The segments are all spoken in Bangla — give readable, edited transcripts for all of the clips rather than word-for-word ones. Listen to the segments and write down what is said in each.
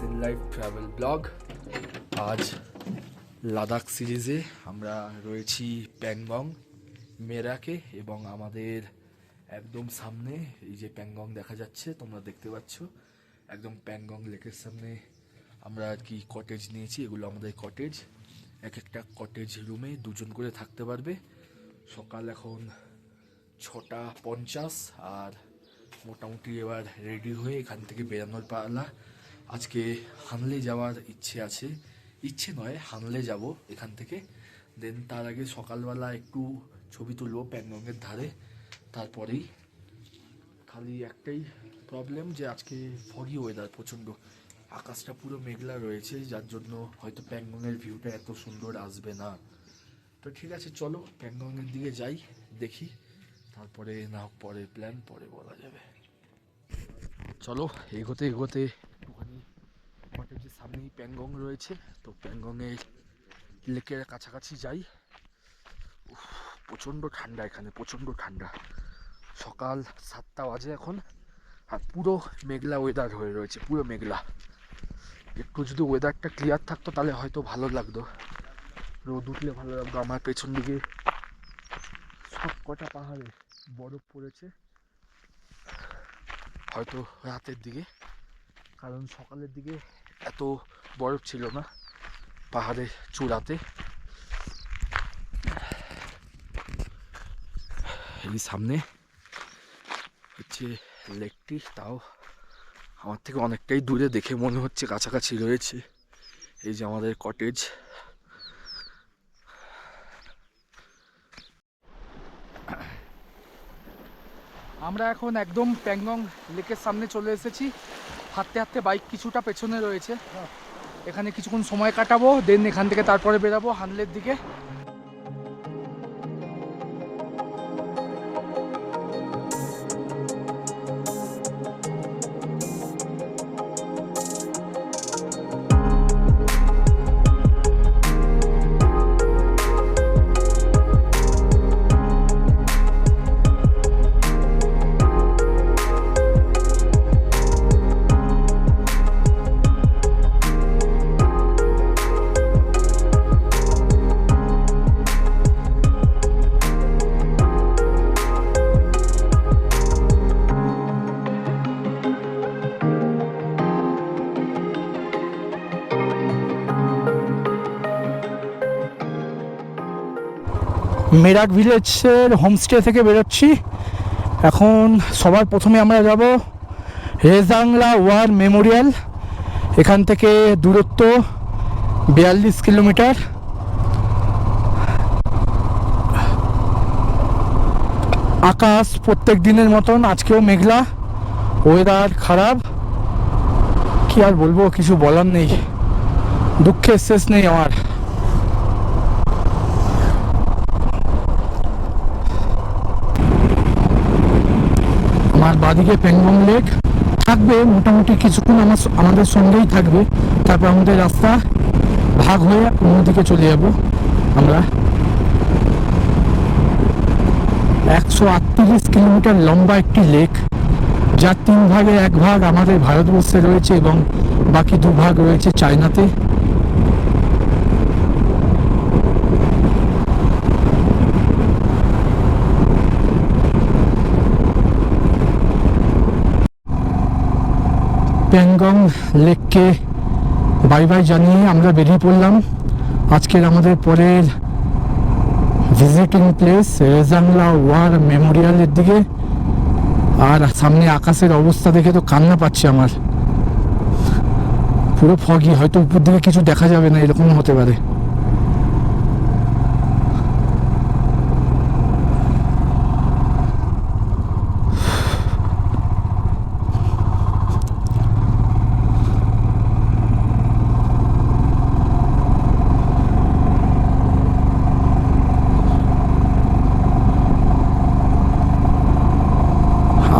Scene life travel blog. আজ লাদাখ সিরিজে আমরা রয়েছি প্যাংগং মেরাকে এবং আমাদের একদম সামনে এই যে প্যাংগং দেখা যাচ্ছে, তোমরা দেখতে পাচ্ছ একদম প্যাংগং লেকের সামনে আমরা আর কি কটেজ নিয়েছি। এগুলো আমাদের কটেজ, এক একটা কটেজ রুমে দুজন করে থাকতে পারবে। সকাল এখন 6:50 আর মোটামুটি এবার রেডি হয়ে এখান থেকে বেরানোর পালা। আজকে হানলে যাওয়ার ইচ্ছে আছে, ইচ্ছে নয় হানলে যাব এখান থেকে। দেন তার আগে সকালবেলা একটু ছবি তুলবো প্যাংগংয়ের ধারে। তারপরেই খালি একটাই প্রবলেম যে আজকে ফগি ওয়েদার, প্রচণ্ড আকাশটা পুরো মেঘলা রয়েছে, যার জন্য হয়তো প্যাংগংয়ের ভিউটা এত সুন্দর আসবে না। তো ঠিক আছে, চলো প্যাংগংয়ের দিকে যাই, দেখি, তারপরে না পরে প্ল্যান পরে বলা যাবে। চলো এগোতে এগোতে একটুখানি কটেজের সামনেই প্যাংগং রয়েছে, তো প্যাংগংয়ের লেকের কাছাকাছি যাই। প্রচণ্ড ঠান্ডা এখানে, প্রচণ্ড ঠান্ডা। সকাল 7টা বাজে এখন, আর পুরো মেঘলা ওয়েদার হয়ে রয়েছে, পুরো মেঘলা। একটু যদি ওয়েদারটা ক্লিয়ার থাকতো তাহলে হয়তো ভালো লাগতো, রোদ উঠলে ভালো লাগতো। আমার পেছন দিকে সব কটা পাহাড়ে বরফ পড়েছে, হয়তো রাতের দিকে, কারণ সকালের দিকে এত বরফ ছিল না পাহাড়ের চূড়াতে। এই সামনে হচ্ছে লেকটি, তাও আমার থেকে অনেকটাই দূরে, দেখে মনে হচ্ছে কাছাকাছি রয়েছে। এই যে আমাদের কটেজ। আমরা এখন একদম প্যাংগং লেকের সামনে চলে এসেছি। হাঁটতে হাঁটতে বাইক কিছুটা পেছনে রয়েছে, এখানে কিছুক্ষণ সময় কাটাবো, দেন এখান থেকে তারপরে বেরাবো হানলের দিকে। মেরাক ভিলেজের হোমস্টে থেকে বেরোচ্ছি এখন। সবার প্রথমে আমরা যাব রেজাংলা ওয়ার মেমোরিয়াল। এখান থেকে দূরত্ব 42 কিলোমিটার। আকাশ প্রত্যেক দিনের মতন আজকেও মেঘলা, ওয়েদার খারাপ। কি আর বলবো, কিছু বলার নেই, দুঃখের শেষ নেই আমার। আমার বাদিকে প্যাংগং লেক থাকবে, মোটামুটি কিছুক্ষণ আমাদের সঙ্গেই থাকবে, তারপর আমাদের রাস্তা ভাগ হয়ে অন্যদিকে চলে যাব আমরা। 138 কিলোমিটার লম্বা একটি লেক, যার 3 ভাগের 1 ভাগ আমাদের ভারতবর্ষে রয়েছে এবং বাকি 2 ভাগ রয়েছে চায়নাতে। প্যাংগং লেককে বাই বাই জানিয়ে আমরা বেরিয়ে পড়লাম আজকের আমাদের পরের ভিজিটিং প্লেস রেজাংলা ওয়ার মেমোরিয়ালের দিকে। আর সামনে আকাশের অবস্থা দেখে তো কান্না পাচ্ছে আমার, পুরো ফগি, হয়তো উপর দিকে কিছু দেখা যাবে না, এরকম হতে পারে।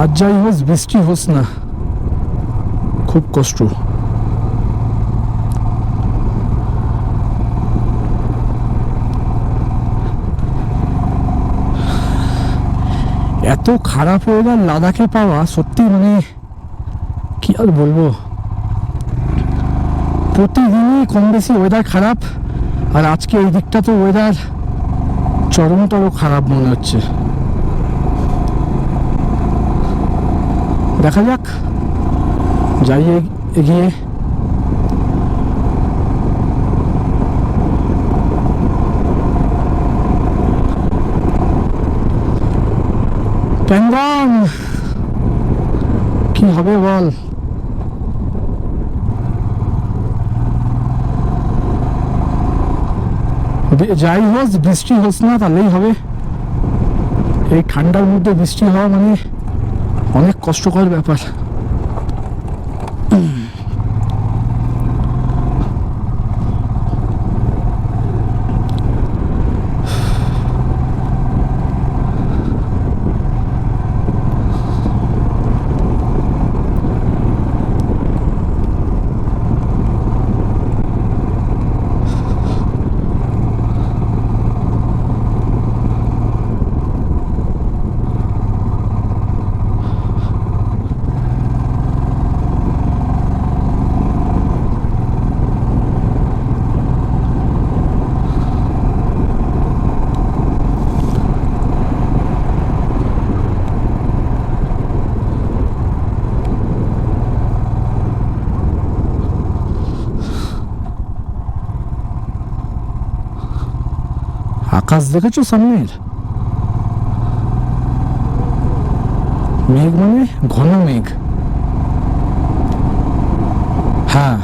আজ যাই হোস, বৃষ্টি হোস না, খুব কষ্ট। এত খারাপ ওয়েদার লাদাখে পাওয়া সত্যি, মানে কি আর বলবো। প্রতিদিনই কম বেশি ওয়েদার খারাপ, আর আজকে এই দিকটা তো ওয়েদার চরমতর খারাপ মনে হচ্ছে। দেখা যাক, যাই এগিয়ে। প্যাংগং কি হবে বল? যাই হোস, বৃষ্টি হোস না তাহলেই হবে। এই ঠান্ডার মধ্যে বৃষ্টি হওয়া মানে অনেক কষ্টকর ব্যাপার। আকাশ দেখেছো সামনের? মেঘ মানে ঘন মেঘ। হ্যাঁ,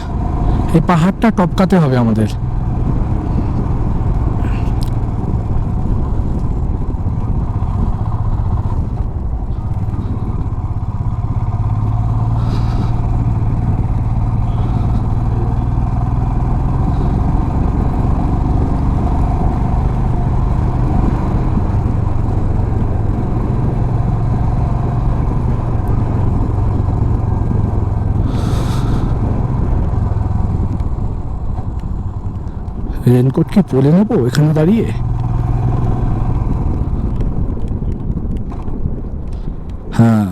এই পাহাড়টা টপকাতে হবে আমাদের। রেনকোট কি পরে নেবো এখানে দাঁড়িয়ে? হ্যাঁ,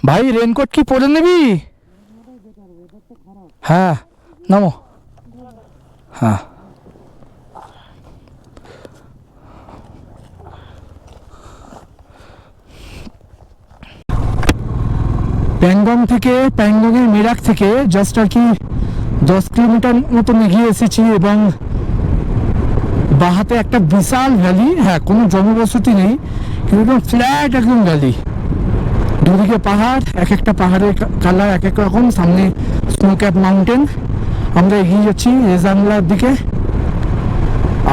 ভাই রেনকোট কি পরে নিবি? হ্যাঁ নামো। হ্যাঁ, প্যাংগং থেকে, প্যাংগংয়ের মেরাক থেকে জাস্ট আর কি 10 কিলোমিটার মতন এগিয়ে এসেছি, এবং বাহাতে একটা বিশাল ভ্যালি। হ্যাঁ, কোনো জনবসতি নেই, কিন্তু একদম ফ্ল্যাট একদম ভ্যালি। দুদিকে পাহাড়, এক একটা পাহাড়ের কালার এক এক রকম। সামনে স্নো ক্যাপ মাউন্টেন। আমরা এগিয়ে যাচ্ছি রেজাংলার দিকে।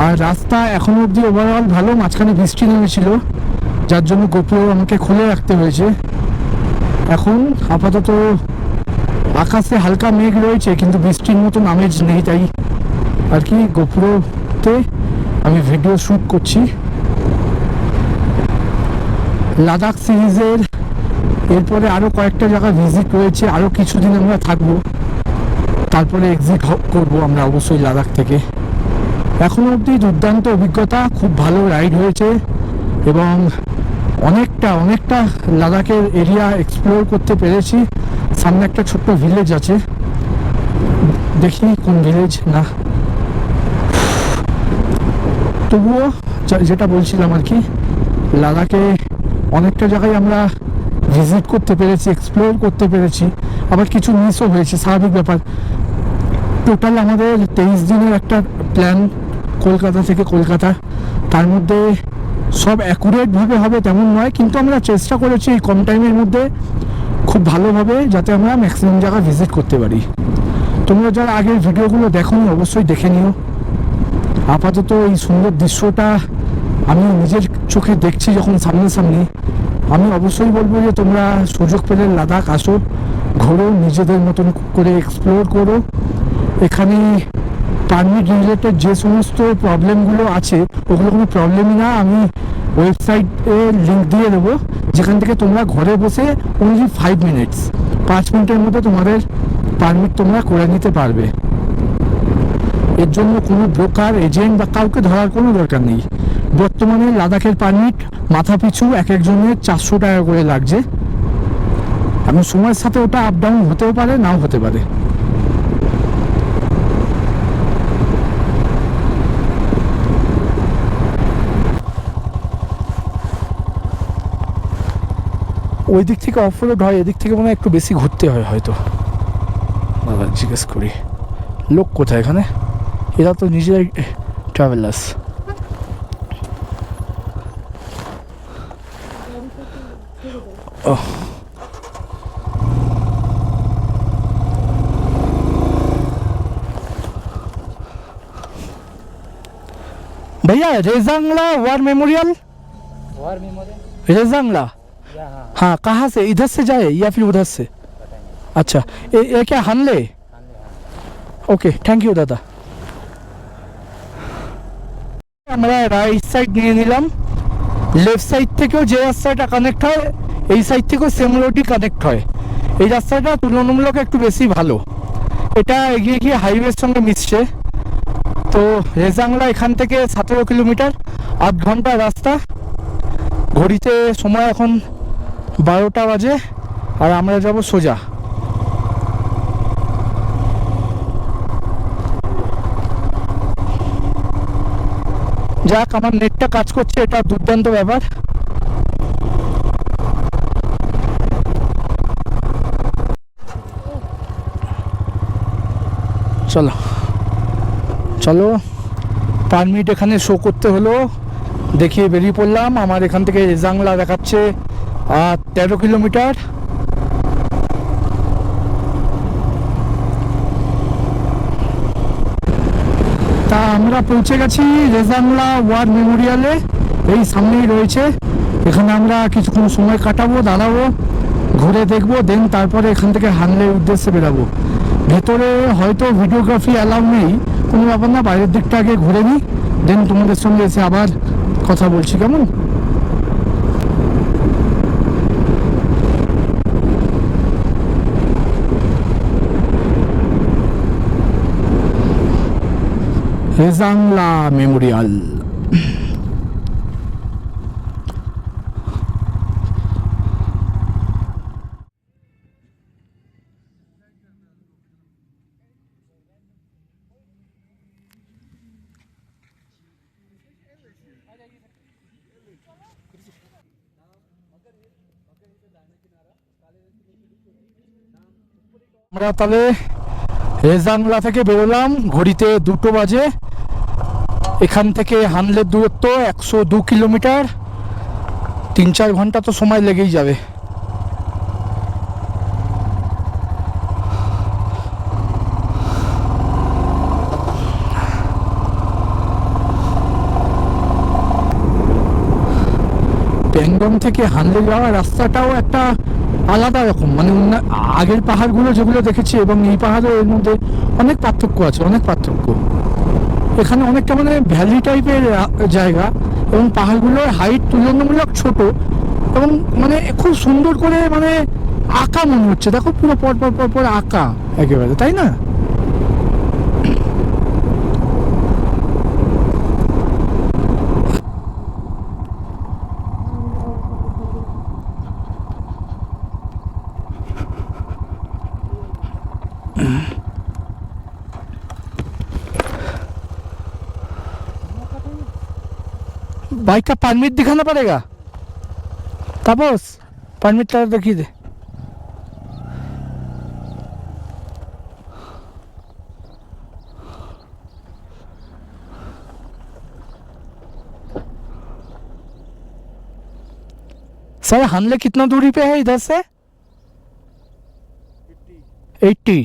আর রাস্তা এখনো অবধি ওভারঅল ভালো। মাঝখানে বৃষ্টি নেমেছিল, যার জন্য গোপ্রো আমাকে খুলে রাখতে হয়েছে। এখন আপাতত আকাশে হালকা মেঘ রয়েছে, কিন্তু বৃষ্টির মতন আমেজ নেই, তাই আর কি গোপ্রোতে আমি ভিডিও শ্যুট করছি। লাদাখ সিরিজের এরপরে আরও কয়েকটা জায়গা ভিজিট রয়েছে, আরও কিছুদিন আমরা থাকবো, তারপরে এক্সিট করবো আমরা অবশ্যই লাদাখ থেকে। এখনো অবধি দুর্দান্ত অভিজ্ঞতা, খুব ভালো রাইড হয়েছে, এবং অনেকটা লাদাখের এরিয়া এক্সপ্লোর করতে পেরেছি। সামনে একটা ছোট্ট ভিলেজ আছে, দেখি কোন ভিলেজ না। তবুও যেটা বলছিলাম আর কি, লাদাখে অনেকটা জায়গায় আমরা ভিজিট করতে পেরেছি, এক্সপ্লোর করতে পেরেছি, আবার কিছু মিসও হয়েছে, স্বাভাবিক ব্যাপার। টোটাল আমাদের 23 দিনের একটা প্ল্যান কলকাতা থেকে কলকাতা। তার মধ্যে সব অ্যাকুরেটভাবে হবে তেমন নয়, কিন্তু আমরা চেষ্টা করেছি এই কম টাইমের মধ্যে খুব ভালোভাবে যাতে আমরা ম্যাক্সিমাম জায়গা ভিজিট করতে পারি। তোমরা যারা আগের ভিডিওগুলো দেখোনি অবশ্যই দেখে নিও। আপাতত এই সুন্দর দৃশ্যটা আমি নিজের চোখে দেখছি যখন সামনাসামনি। আমি অবশ্যই বলবো যে তোমরা সুযোগ পেলে লাদাখ আসো, ঘোরো, নিজেদের মতন করে এক্সপ্লোর করো। এখানে পারমিট রিলেটেড যে সমস্ত প্রবলেমগুলো আছে ওগুলো কোনো প্রবলেমই না। আমি ওয়েবসাইটে লিঙ্ক দিয়ে দেবো, যেখান থেকে তোমরা ঘরে বসে অনলি 5 মিনিটস, 5 মিনিটের মধ্যে তোমাদের পারমিট তোমরা করে নিতে পারবে। এর জন্য কোনো ব্রোকার, এজেন্ট বা কাউকে ধরার কোনো দরকার নেই। বর্তমানে লাদাখের পারমিট মাথা পিছু এক একজনের 400 টাকা করে লাগছে। এখন সময়ের সাথে ওটা আপ ডাউন হতেও পারে, নাও হতে পারে। ওই দিক থেকে অফ রোড হয়, এদিক থেকে মনে হয় একটু বেশি ঘুরতে হয় হয়তো। দাদা জিজ্ঞেস করি লোক কোথায় এখানে, এরা তো নিজেরাই ট্রাভেলার্স। भैया Rezang La war memorial, war memorial Rezang La यहाँ हाँ, कहाँ से, इधर से जाए या फिर उधर से? अच्छा, ये क्या हानले? ওকে, থ্যাংক ইউ দাদা। আমরা রাইট সাইড নিয়ে নিলাম। লেফট সাইড থেকেও যে রাস্তাটা কানেক্ট হয়, এই সাইড থেকেও সেম রোডই কানেক্ট হয়। এই রাস্তাটা তুলনামূলক একটু বেশি ভালো, এটা এগিয়ে গিয়ে হাইওয়ের সঙ্গে মিশছে। তো রেজাংলা এখান থেকে 17 কিলোমিটার, 8 ঘন্টা রাস্তা। ঘড়িতে সময় এখন 12টা বাজে, আর আমরা যাব সোজা। যাক, আমার নেটটা কাজ করছে, এটা দুর্দান্ত ব্যাপার। চলো চলো, পারমিট এখানে শো করতে হলো, দেখিয়ে বেরিয়ে পড়লাম। আমার এখান থেকে রেজাংলা দেখাচ্ছে 13 কিলোমিটার। তা আমরা পৌঁছে গেছি রেজাংলা ওয়ার মেমোরিয়ালে, এই সামনেই রয়েছে। এখানে আমরা কিছুক্ষণ সময় কাটাবো, দাঁড়াবো, ঘুরে দেখবো, দেন তারপরে এখান থেকে হানলের উদ্দেশ্যে বেরাবো। ভেতরে হয়তো ভিডিওগ্রাফি অ্যালাউ নেই, কোনো ব্যাপার না, বাইরের দিকটা আগে ঘুরে নিই, দেন তোমাদের সঙ্গে এসে আবার কথা বলছি, কেমন? রেজাংলা মেমোরিয়াল। আমরা তাহলে রেজাংলা থেকে বেরোলাম, ঘড়িতে 2টো বাজে। এখান থেকে হানলের দূরত্ব 102 কিলোমিটার, 3-4 ঘন্টা তো সময় লেগেই যাবে। প্যাংগং থেকে হানলে যাওয়ার রাস্তাটাও একটা আলাদা রকম, মানে আগের পাহাড়গুলো যেগুলো দেখেছি এবং এই পাহাড়ের এর মধ্যে অনেক পার্থক্য আছে, অনেক পার্থক্য। এখানে অনেকটা মানে ভ্যালি টাইপের জায়গা, এবং পাহাড়গুলোর হাইট তুলনামূলক ছোট, এবং মানে খুব সুন্দর করে মানে আঁকা মনে হচ্ছে। দেখো পুরো পর পর পর পর আঁকা একেবারে, তাই না? बाइक का परमिट दिखाना पड़ेगा, तापस परमिट टा देखिए दे। सर हानले कितना दूरी पे है इधर से? 80।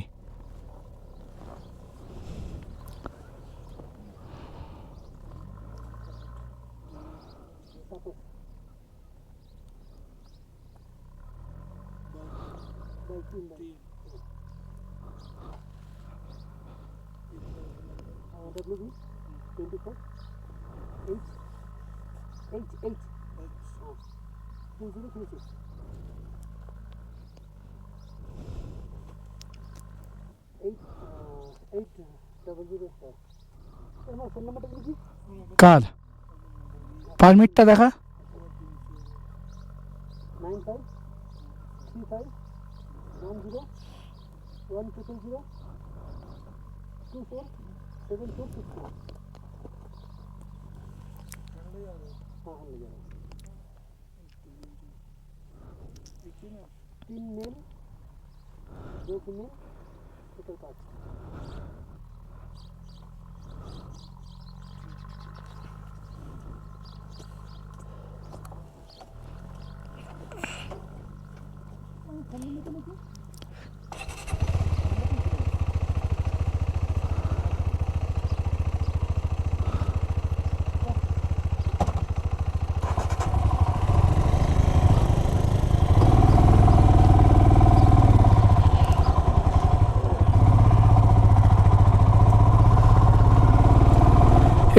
कार পারমিটটা দেখা।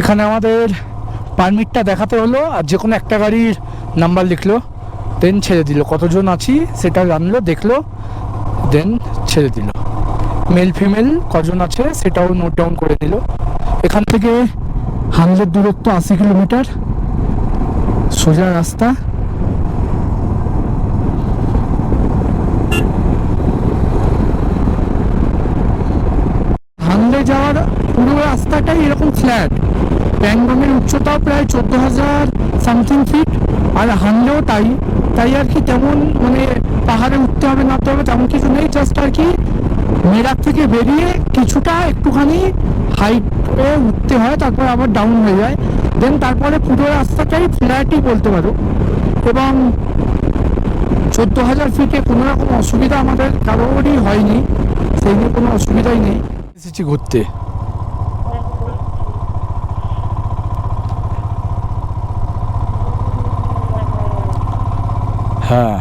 এখানে আমাদের পারমিটটা দেখাতে হলো, আর যে কোনো একটা গাড়ির নাম্বার লিখলো, দেন ছেড়ে দিল। কতজন আছি সেটা জানলো, দেখলো, দেন ছেড়ে দিল। মেল ফিমেল কজন আছে সেটাও নোট ডাউন করে নিল। এখান থেকে হানলের দূরত্ব 80 কিলোমিটার, সোজা রাস্তা। হানলে যাওয়ার পুরো রাস্তাটাই এরকম ফ্ল্যাট। প্যাংগংয়ের উচ্চতাও প্রায় 14,000 সামথিং ফিট, আর হানলেও তাই। তাই আর কি তেমন মানে পাহাড়ে উঠতে হবে নামতে হবে তেমন কিছু নেই। জাস্ট আর কি মেরাক থেকে বেরিয়ে কিছুটা একটুখানি হাইটে উঠতে হয়, তারপর আবার ডাউন হয়ে যায়। দেন তারপরে পুরো রাস্তাটাই ফ্ল্যাটই বলতে পারো। এবং 14,000 ফিটে কোনো রকম অসুবিধা আমাদের কারোরই হয়নি, সেই নিয়ে কোনো অসুবিধাই নেই। এসেছি ঘুরতে। হ্যাঁ,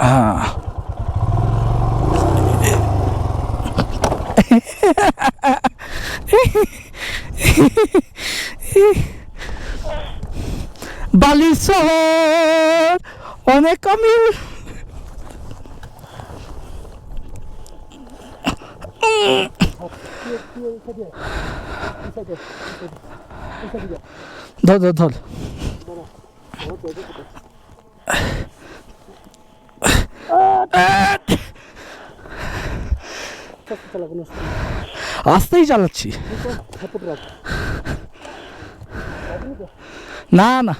হ্যাঁ, বালি শহর অনেক আমির। ধর ধর ধর। আস্তেই চালাচ্ছি। না না,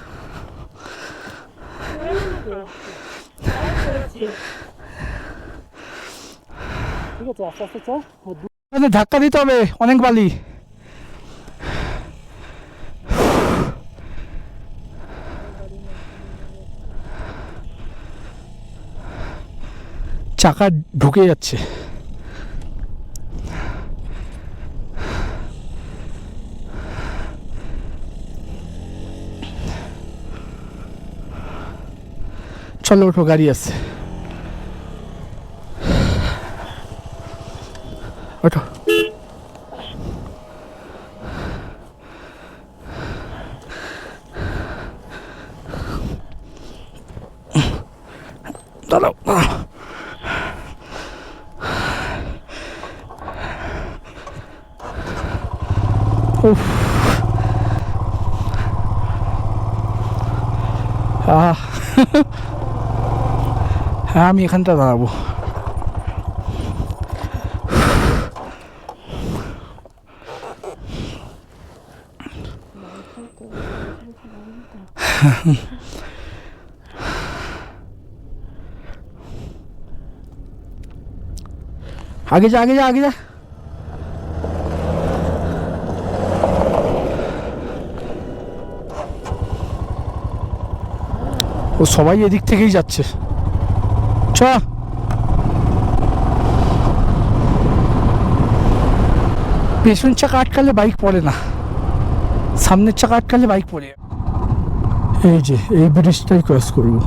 ঠিক আছে, আস্তে আস্তে চল। ধাক্কা দিতে হবে, অনেক বালি। চাকা ঢুকে যাচ্ছে। চলো ওঠো, গাড়ি আছে, ওঠো। দাঁড়াও, উফ, হ্যাঁ আমি এখানটা দাঁড়াবো। आगे जा, आगे जा, आगे जा। ও সবাই এদিক থেকেই যাচ্ছে। চ, পেছন চাকা আটকালে বাইক পড়ে না, সামনের চাকা আটকালে বাইক পড়ে। এই যে এই ব্রিজটাই ক্রস করবো।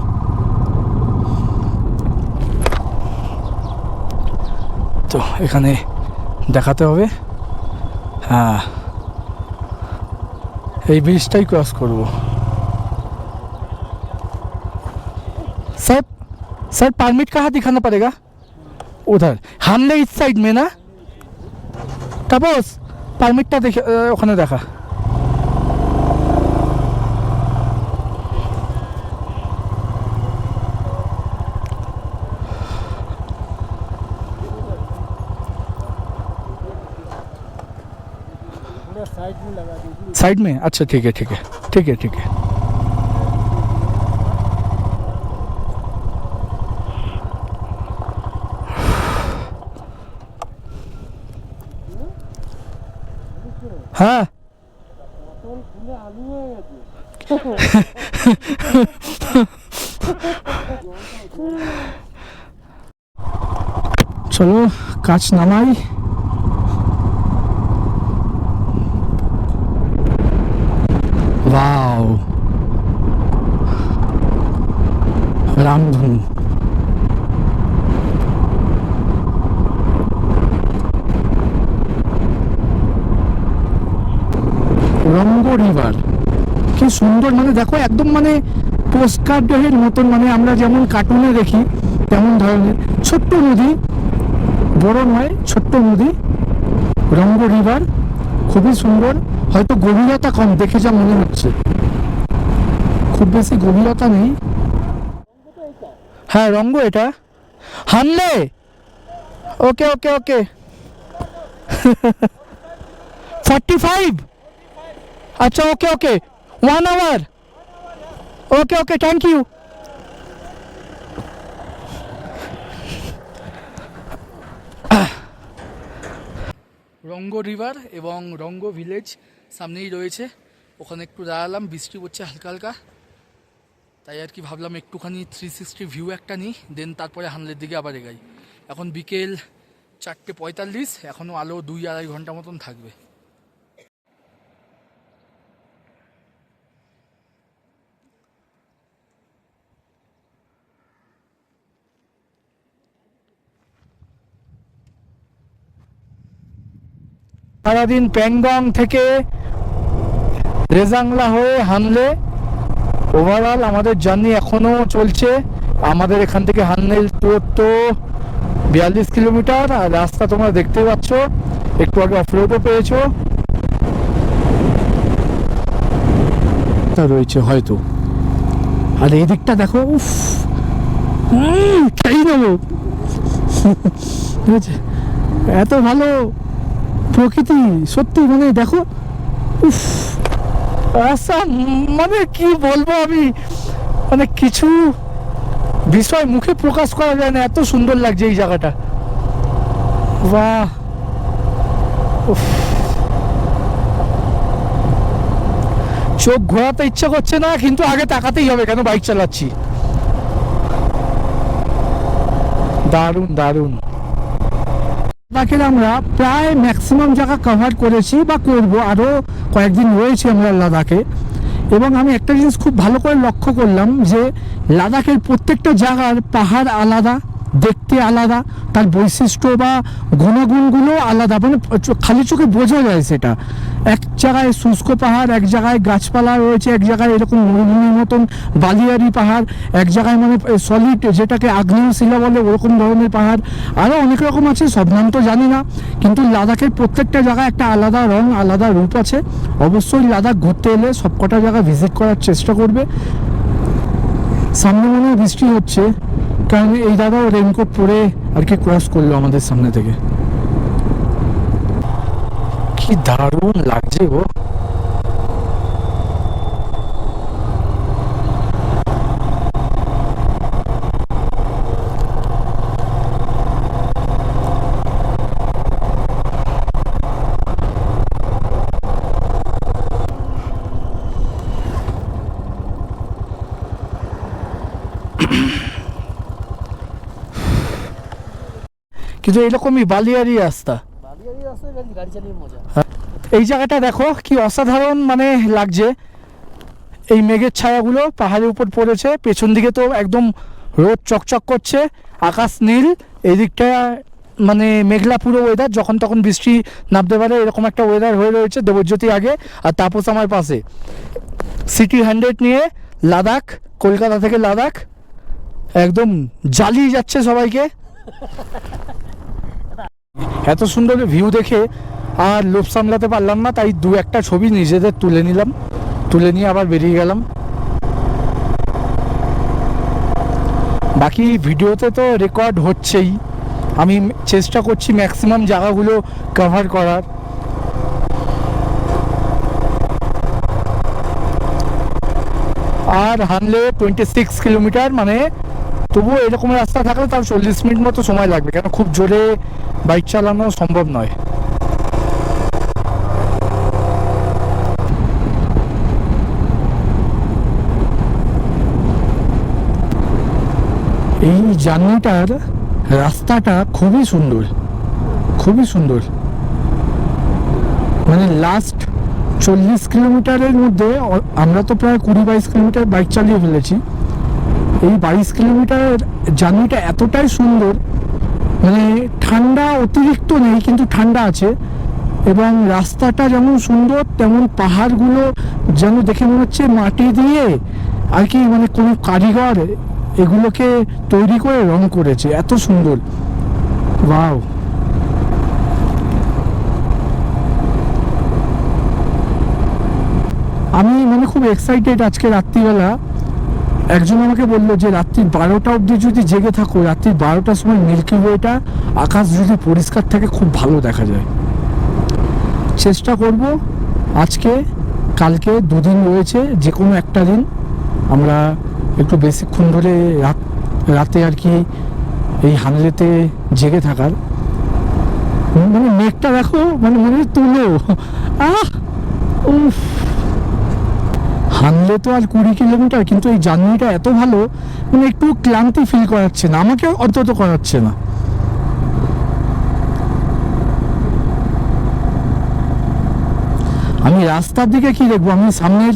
তো এখানে দেখাতে হবে, हाँ এই ব্রিজটাই क्रॉस করব। सर सर परमिट कहाँ दिखाना पड़ेगा? उधर हानले इस साइड में ना। तपस পারমিটটা দেখে ওখানে দেখা। पूरा साइड में लगा दीजिए। साइड में, अच्छा ठीक है ठीक है ठीक है ठीक है। हाँ तो पूरे आलू है চলো কাজ নামাই। ওয়াও, রামধনু। রঙ্গ রিভার কি সুন্দর, মানে দেখো একদম মানে পোস্টকার্ডের মতন, মানে আমরা যেমন কার্টুনে দেখি তেমন ধরনের ছোট্ট নদী, বড় নয় ছোট্ট নদী, রঙ্গ রিভার খুবই সুন্দর। হয়তো গভীরতা কম দেখে যা মনে হচ্ছে, খুব বেশি গভীরতা নেই। হ্যাঁ রঙ্গ এটা হানলে, ওকে ওকে ওকে 45, अच्छा okay okay 1 hour, okay okay thank you. Ranga river এবং রঙ্গ ভিলেজ সামনেই রয়েছে, ওখানে একটু দাঁড়ালাম, বৃষ্টি পড়ছে হালকা হালকা, তাই আর কি ভাবলাম একটুখানি 360 ভিউ একটা নিই, দেন তারপরে হানলের দিকে আবার এগাই। এখন বিকেল 4:45, এখনও আলো 2-2.5 ঘন্টা মতন থাকবে। সারাদিন প্যাংগং থেকে রেজাংলা হয়ে হানলে, ওভারঅল আমাদের জার্নি এখনো চলছে। আমাদের এখান থেকে হানলের দূরত্ব 42 কিলোমিটার, আর রাস্তা তোমরা দেখতে পাচ্ছ, একটু আগে অফরোডও পেয়েছো তা রয়েছে হয়তো। আর এই দিকটা দেখো, উফ খাই নেবো এত ভালো প্রকৃতি সত্যি, মানে দেখো উফ অসাম, মানে কি বলবো আমি, মানে কিছু বিষয় মুখে প্রকাশ করা যায় না, এত সুন্দর লাগছে এই জায়গাটা। বাহ, উফ, চোখ ঘোরাতে ইচ্ছা করছে না, কিন্তু আগে তাকাতেই হবে, কেন বাইক চালাচ্ছি। দারুণ দারুণ। লাদাখের আমরা প্রায় ম্যাক্সিমাম জায়গা কভার করেছি বা করব, আরও কয়েকদিন রয়েছে আমরা লাদাখে। এবং আমি একটা জিনিস খুব ভালো করে লক্ষ্য করলাম যে লাদাখের প্রত্যেকটা জায়গার পাহাড় আলাদা, দেখতে আলাদা, তার বৈশিষ্ট্য বা গুণাগুণগুলো আলাদা, মানে খালি চোখে বোঝা যায় সেটা। এক জায়গায় শুষ্ক পাহাড়, এক জায়গায় গাছপালা রয়েছে, এক জায়গায় এরকম মরুভূমির মতন বালিয়ারি পাহাড়, এক জায়গায় মানে সলিড যেটাকে আগ্নেয় শিলা বলে ওরকম ধরনের পাহাড়, আরও অনেক রকম আছে, সব নাম তো জানি না। কিন্তু লাদাখের প্রত্যেকটা জায়গায় একটা আলাদা রং, আলাদা রূপ আছে। অবশ্যই লাদাখ ঘুরতে এলে সবকটা জায়গা ভিজিট করার চেষ্টা করবে। সামনে মনে হয় বৃষ্টি হচ্ছে, কারণ এই দাদাও রেনকোট পরে আর কি ক্রস করলো আমাদের সামনে থেকে। কি দারুণ লাগছে গো। কিন্তু এরকমই বালিয়ারি রাস্তা, गाड़ी चलिए मजा। এই জায়গাটা দেখো কি অসাধারণ মানে লাগছে। এই মেঘের ছায়াগুলো পাহাড়ের উপর পড়েছে, পেছন দিকে তো একদম রোদ চকচক করছে, আকাশ নীল, এই দিকটা মানে মেঘলা পুরো ওয়েদার, যখন তখন বৃষ্টি নামতে পারে এরকম একটা ওয়েদার হয়ে রয়েছে। দেবজ্যোতি আগে আর তাপস আমার পাশে, সিটি 100 নিয়ে লাদাখ, কলকাতা থেকে লাদাখ একদম জ্বালিয়ে যাচ্ছে সবাইকে। এত সুন্দর ভিউ দেখে আর লোভ সামলাতে পারলাম না, তাই দু একটা ছবি নিজেদের তুলে নিলাম, তুলে নিয়ে আবার বেরিয়ে গেলাম। বাকি ভিডিওতে তো রেকর্ড হচ্ছেই, আমি চেষ্টা করছি ম্যাক্সিমাম জায়গাগুলো কভার করার। আর হানলে 26 কিলোমিটার, মানে তবুও এরকম রাস্তা থাকলে তাও 40 মিনিট মতো সময় লাগবে, কেন খুব জোরে বাইক চালানো সম্ভব নয়। এই জার্নিটার রাস্তাটা খুবই সুন্দর, খুবই সুন্দর। মানে লাস্ট 40 কিলোমিটারের মধ্যে আমরা তো প্রায় 20-22 কিলোমিটার বাইক চালিয়ে ফেলেছি। এই 22 কিলোমিটার জার্নিটা এতটাই সুন্দর, মানে ঠান্ডা অতিরিক্ত নেই কিন্তু ঠান্ডা আছে, এবং রাস্তাটা যেমন সুন্দর তেমন পাহাড়গুলো যেন দেখে মনে হচ্ছে মাটি দিয়ে আর কি, মানে কোনো কারিগর এগুলোকে তৈরি করে রং করেছে, এত সুন্দর। ওয়াও। আমি মানে খুব এক্সাইটেড। আজকে রাত্রিবেলা একজন আমাকে বললো যে রাত্রি 12টা অবধি যদি জেগে থাকো, রাত্রি 12টার সময় মিল্কি ওয়েটা আকাশ যদি পরিষ্কার থাকে খুব ভালো দেখা যায়। চেষ্টা করব আজকে কালকে দুদিন রয়েছে, যে কোনো একটা দিন আমরা একটু বেশিক্ষণ ধরে রাতে আর কি এই হানলেতে জেগে থাকার। মানে মেঘটা দেখো, মানে মনে তুলো উফ। হানলে তো আর 20 কিলোমিটার, কিন্তু এই জার্নিটা এত ভালো, মানে একটু ক্লান্তি ফিল করাচ্ছে না, আমাকে অন্তত করাচ্ছে না। আমি রাস্তার দিকে কি দেখবো, আমি সামনের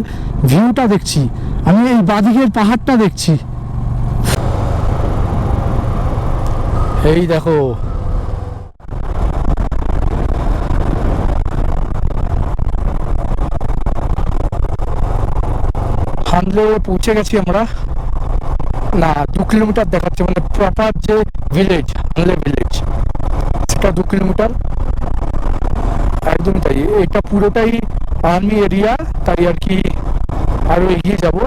ভিউটা দেখছি, আমি এই বাঁদিকের পাহাড়টা দেখছি। এই দেখো, হানলে পৌঁছে গেছি আমরা। না, 2 কিলোমিটার দেখাচ্ছে, মানে প্রপার যে ভিলেজ, হানলে ভিলেজ, সেটা 2 কিলোমিটার। একদমই তাই, এটা পুরোটাই আর্মি এরিয়া, তাই আর কি আরো এগিয়ে যাব।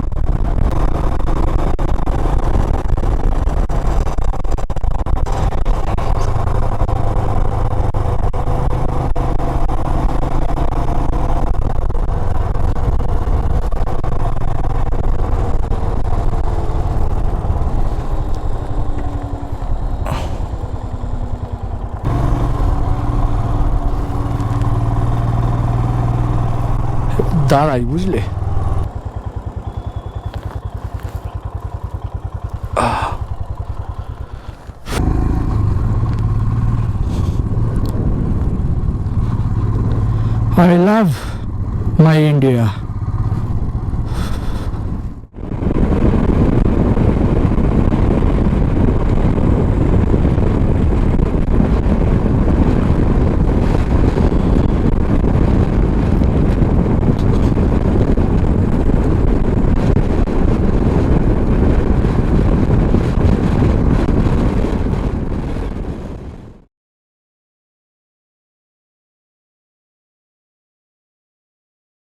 দাঁড়াই, বুঝলে? I love my India.